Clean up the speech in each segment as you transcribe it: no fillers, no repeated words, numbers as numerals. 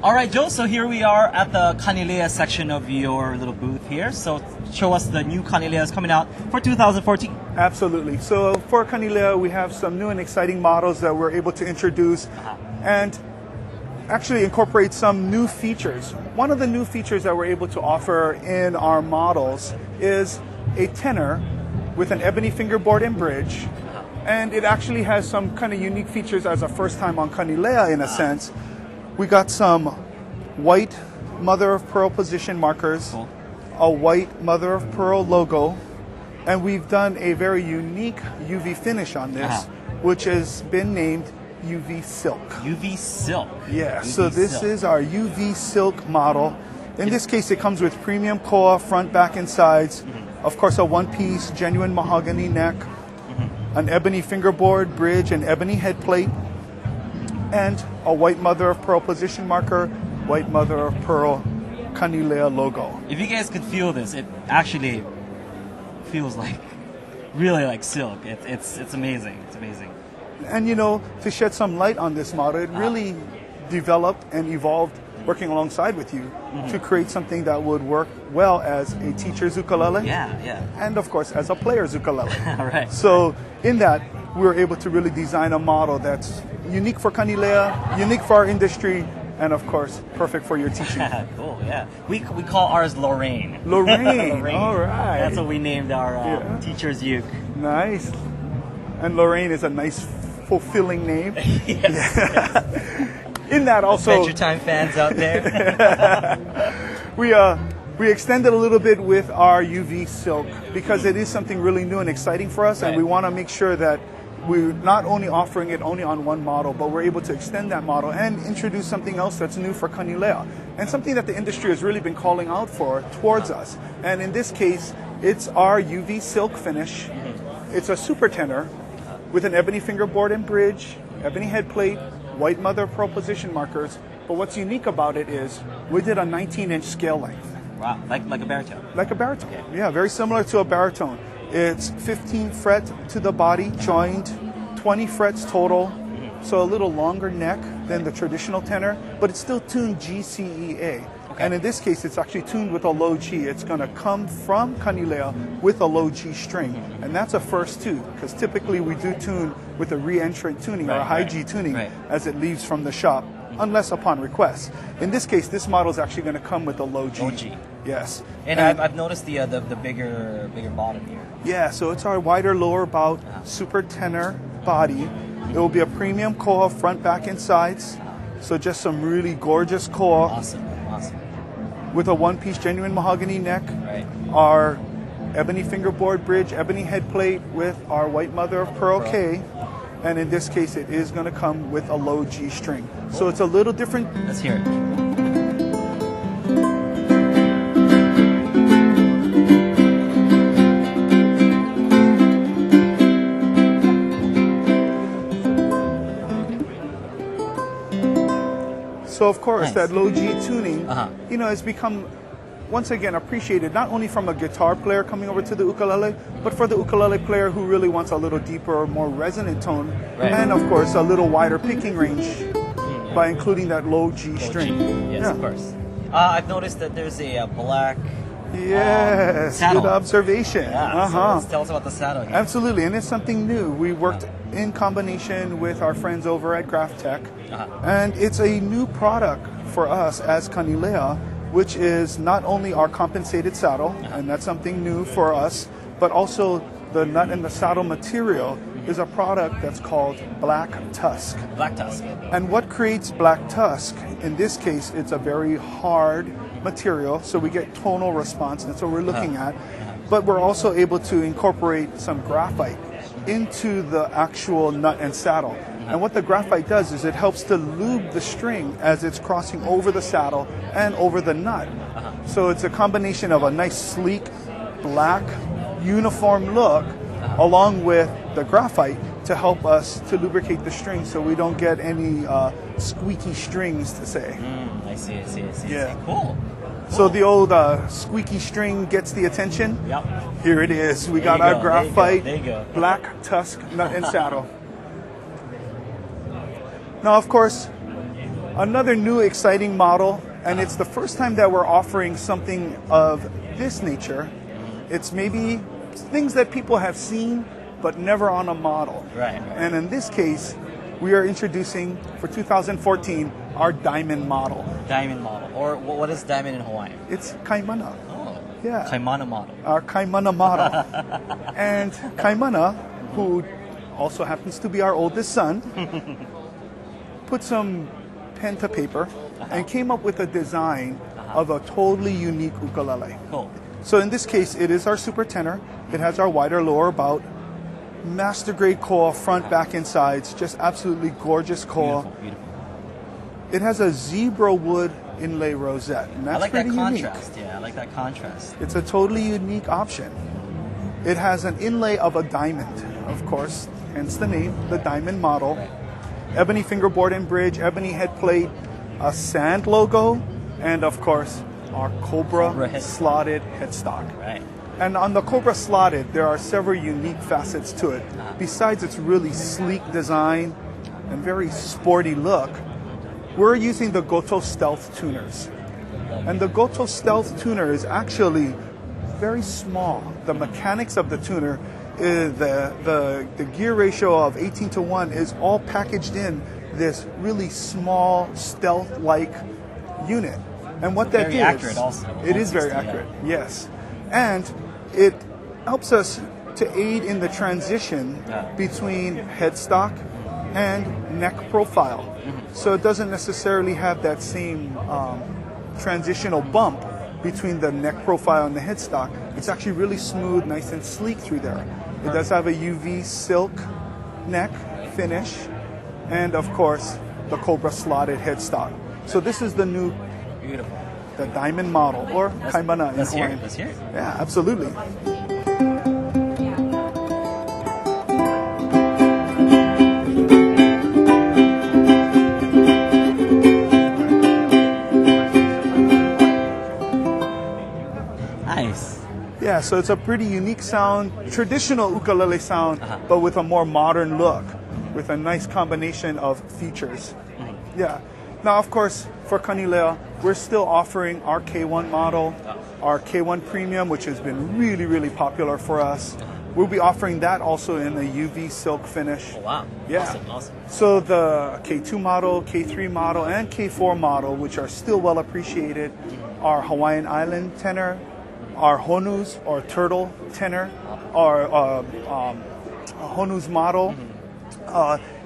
All right, Joe, so here we are at the Kanile'a section of your little booth here. So show us the new Kanile'as coming out for 2014. Absolutely. So for Kanile'a, we have some new and exciting models that we're able to introduce and actually incorporate some new features. One of the new features that we're able to offer in our models is a tenor with an ebony fingerboard and bridge. And it actually has some kind of unique features as a first time on Kanile'a in a sense. We got some white mother of pearl position markers, a white mother of pearl logo, and we've done a very unique UV finish on this, which has been named UV Silk. UV Silk. Yeah, UV so this Silk. is our UV Silk model. In this case, it comes with premium koa, front, back, and sides. Of course, a one-piece genuine mahogany neck, an ebony fingerboard, bridge, and ebony head plate, and a white mother of pearl position marker, white mother of pearl Kanile'a logo. If you guys could feel this, it actually feels like really like silk. It's amazing. It's amazing. And you know, to shed some light on this model, it really developed and evolved working alongside with you to create something that would work well as a teacher's ukulele. Yeah. And of course, as a player's ukulele. All right. So in that, we were able to really design a model that's unique for Kanile'a, unique for our industry, and of course, perfect for your teaching. Cool, yeah. We call ours Lorraine. Lorraine. Lorraine. All right. That's what we named our teacher's uke. Nice. And Lorraine is a nice, fulfilling name. Yes. In that also, Adventure Time fans out there. we extended a little bit with our UV Silk because it is something really new and exciting for us, and we want to make sure that we're not only offering it only on one model, but we're able to extend that model and introduce something else that's new for Kanile'a, and something that the industry has really been calling out for towards us. And in this case, it's our UV Silk finish. It's a super tenor with an ebony fingerboard and bridge, ebony head plate, white mother of pearl position markers. But what's unique about it is we did a 19-inch scale length. Wow, like a baritone. Like a baritone, yeah, very similar to a baritone. It's 15 fret to the body, joined, 20 frets total, so a little longer neck than the traditional tenor, but it's still tuned G, C, E, A. And in this case, it's actually tuned with a low G. It's going to come from Kanile'a with a low G string. And that's a first too, because typically we do tune with a re-entrant tuning or a high G tuning as it leaves from the shop, unless upon request. In this case, this model is actually going to come with a low G. Low G. Yes. And I've noticed the bigger bottom here. Yeah, so it's our wider lower bout, super tenor body. It will be a premium koa front, back, and sides. So just some really gorgeous koa. Awesome. With a one-piece genuine mahogany neck, our ebony fingerboard bridge, ebony head plate with our white mother of pearl K, and in this case it is going to come with a low G string. So it's a little different. Let's hear it. So of course, that low G tuning, you know, has become once again appreciated not only from a guitar player coming over to the ukulele, but for the ukulele player who really wants a little deeper, more resonant tone, and of course a little wider picking range by including that low G string. Yes, of course. I've noticed that there's a black saddle. Good observation. Yeah, so let's tell us about the saddle here. Absolutely, and it's something new. We worked in combination with our friends over at Graph Tech, and it's a new product for us as Kanile'a, which is not only our compensated saddle, and that's something new for us, but also the nut and the saddle material is a product that's called Black Tusk. Black Tusk. And what creates Black Tusk? In this case, it's a very hard material, so we get tonal response, and that's what we're looking at. But we're also able to incorporate some graphite into the actual nut and saddle. And what the graphite does is it helps to lube the string as it's crossing over the saddle and over the nut. So it's a combination of a nice sleek, black, uniform look along with the graphite to help us to lubricate the string so we don't get any squeaky strings, to say. I see. Yeah. Cool. So the old squeaky string gets the attention. Yep. Here it is. We got our graphite there you go. Black Tusk nut and saddle. Now, of course, Another new exciting model, and it's the first time that we're offering something of this nature. It's maybe things that people have seen, but never on a model. Right. And in this case, we are introducing, for 2014, our diamond model. Diamond model. Or what is diamond in Hawaiian? It's kaimana. Oh. Yeah. Kaimana model. Our kaimana model. And kaimana, who also happens to be our oldest son, put some pen to paper and came up with a design of a totally unique ukulele. Cool. So in this case, it is our super tenor. It has our wider lower bout, master grade core, front, back, and sides. Just absolutely gorgeous core. Beautiful, beautiful. It has a zebra wood inlay rosette, and that's I like that pretty unique. contrast. Yeah, I like that contrast. It's a totally unique option. It has an inlay of a diamond, of course, hence the name, the diamond model. Right. Ebony fingerboard and bridge, ebony head plate, a sand logo, and of course, our Cobra head. slotted headstock. Right. And on the Cobra slotted, there are several unique facets to it. Besides its really sleek design and very sporty look, we're using the Goto Stealth tuners. And the Goto Stealth tuner is actually very small. The mechanics of the tuner, the gear ratio of 18:1 is all packaged in this really small stealth-like unit. And what that Very is, accurate also. it is very accurate, yes. And it helps us to aid in the transition between headstock and neck profile. So it doesn't necessarily have that same transitional bump between the neck profile and the headstock. It's actually really smooth, nice and sleek through there. It does have a UV silk neck finish, and of course, the Cobra slotted headstock. So this is the new, Beautiful. the diamond model, or kaimana in Let's hear Hawaiian. it. Let's hear it. Yeah, absolutely. Nice. Yeah, so it's a pretty unique sound, traditional ukulele sound, but with a more modern look, with a nice combination of features. Yeah. Now, of course, for Kanile'a, we're still offering our K1 model, our K1 Premium, which has been really, really popular for us. We'll be offering that also in a UV silk finish. Oh, wow. Yeah. Awesome, awesome. So the K2 model, K3 model, and K4 model, which are still well appreciated, our Hawaiian Island tenor, our Honus or turtle tenor, our Honus model.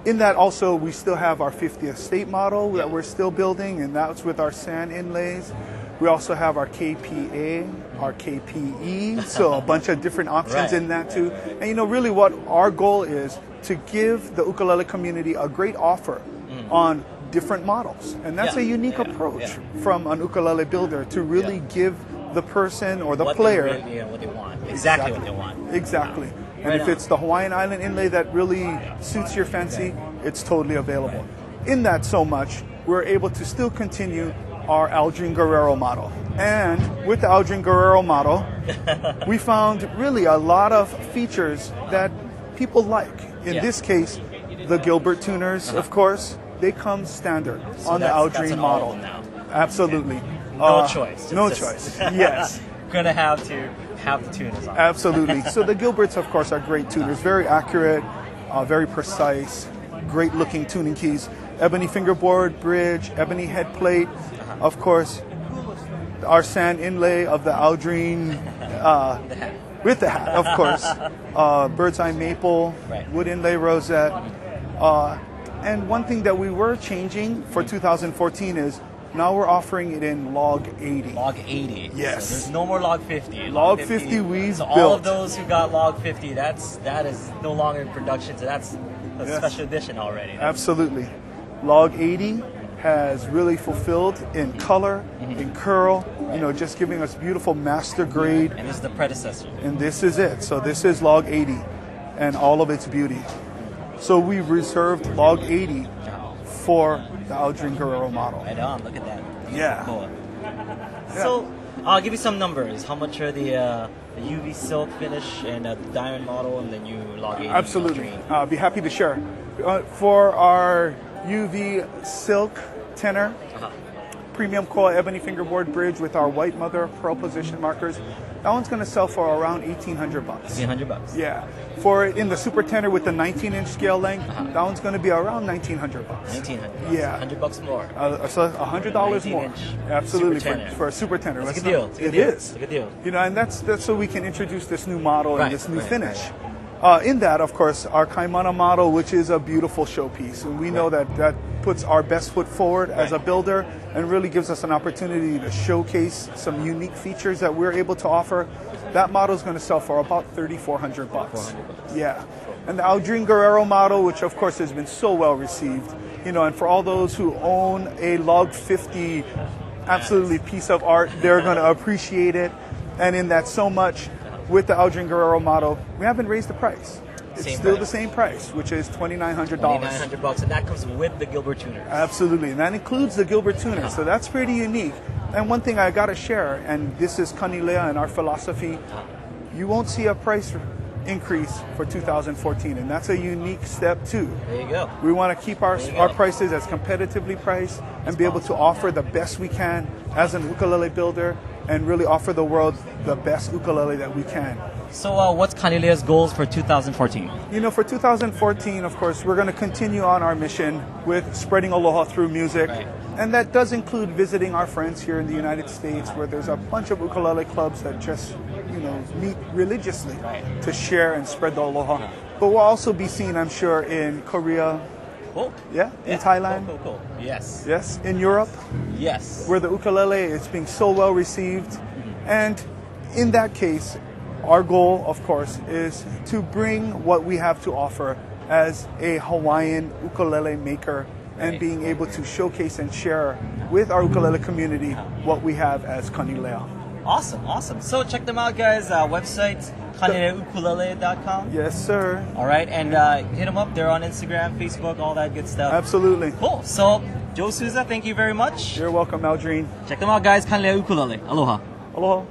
In that also, we still have our 50th state model that we're still building, and that's with our sand inlays. We also have our KPA, our KPE, so a bunch of different options in that too. And you know, really what our goal is to give the ukulele community a great offer on different models. And that's a unique approach from an ukulele builder to really give the person or the player what they want. Exactly what they want. Exactly. And if it's the Hawaiian Island inlay that really suits your fancy, it's totally available. In that so much, we're able to still continue our Aldrin Guerrero model. And with the Aldrin Guerrero model, we found really a lot of features that people like. In this case, the Gilbert tuners, of course, they come standard on the Aldrin model. Now. Absolutely. No choice. No Just- choice. Yes. Gonna have to have the tuners on. Absolutely. So the Gilberts, of course, are great tuners. Very accurate, very precise, great looking tuning keys. Ebony fingerboard, bridge, ebony head plate. Of course, our sand inlay of the Aldrin with the hat, of course. Bird's eye maple, wood inlay rosette. And one thing that we were changing for 2014 is now we're offering it in log 80. Log 80. Yes. So there's no more log 50. Log 50 we've so built. all of those who got log 50, that is no longer in production. So that's a special edition already. Absolutely. Log 80 has really fulfilled in color, in curl, you know, just giving us beautiful master grade. And this is the predecessor. And this is it. So this is log 80 and all of its beauty. So we reserved log 80 for the Aldrin Guerrero model. Right on, look at that. Yeah. Cool. So I'll give you some numbers. How much are the UV silk finish and the diamond model and the new log 80? Absolutely. I'll be happy to share. For our UV silk tenor, premium coil ebony fingerboard bridge with our white mother pearl position markers. That one's going to sell for around $1,800. $1,800. Yeah. For in the super tenor with the 19-inch scale length, that one's going to be around $1,900. $1,900. Yeah. $100 more. So $100 more. Absolutely for a super tenor. It's a good deal. It is. It's a good deal. You know, and that's so we can introduce this new model and this new finish. Right. In that, of course, our Kaimana model, which is a beautiful showpiece, and we know that puts our best foot forward as a builder and really gives us an opportunity to showcase some unique features that we're able to offer. That model is going to sell for about $3,400. Yeah. And the Aldrin Guerrero model, which of course has been so well received, you know, and for all those who own a Log 50 absolutely piece of art, they're going to appreciate it. And in that so much, with the Aldrin Guerrero model, we haven't raised the price. It's still the same price, which is $2,900. $2,900, and that comes with the Gilbert tuner. Absolutely, and that includes the Gilbert tuner, so that's pretty unique. And one thing I gotta share, and this is Kanile'a and our philosophy, you won't see a price increase for 2014, and that's a unique step too. There you go. We want to keep our prices as competitively priced and be able to offer the best we can as an ukulele builder and really offer the world the best ukulele that we can. So what's Kanile'a's goals for 2014? You know, for 2014, of course, we're going to continue on our mission with spreading aloha through music. Right. And that does include visiting our friends here in the United States, where there's a bunch of ukulele clubs that just, you know, meet religiously to share and spread the aloha. But we'll also be seen, I'm sure, in Korea. Cool. Yeah, in Thailand. Cool. Yes. Yes, in Europe. Yes. Where the ukulele is being so well received. And in that case, our goal, of course, is to bring what we have to offer as a Hawaiian ukulele maker and being able to showcase and share with our ukulele community what we have as Kanile'a. Awesome. So check them out, guys. Website, Kanile'aUkulele.com. Yes, sir. All right, and hit them up. They're on Instagram, Facebook, all that good stuff. Absolutely. Cool. So, Joe Souza, thank you very much. You're welcome, Aldrin. Check them out, guys. Kanile'a Ukulele. Aloha. Aloha.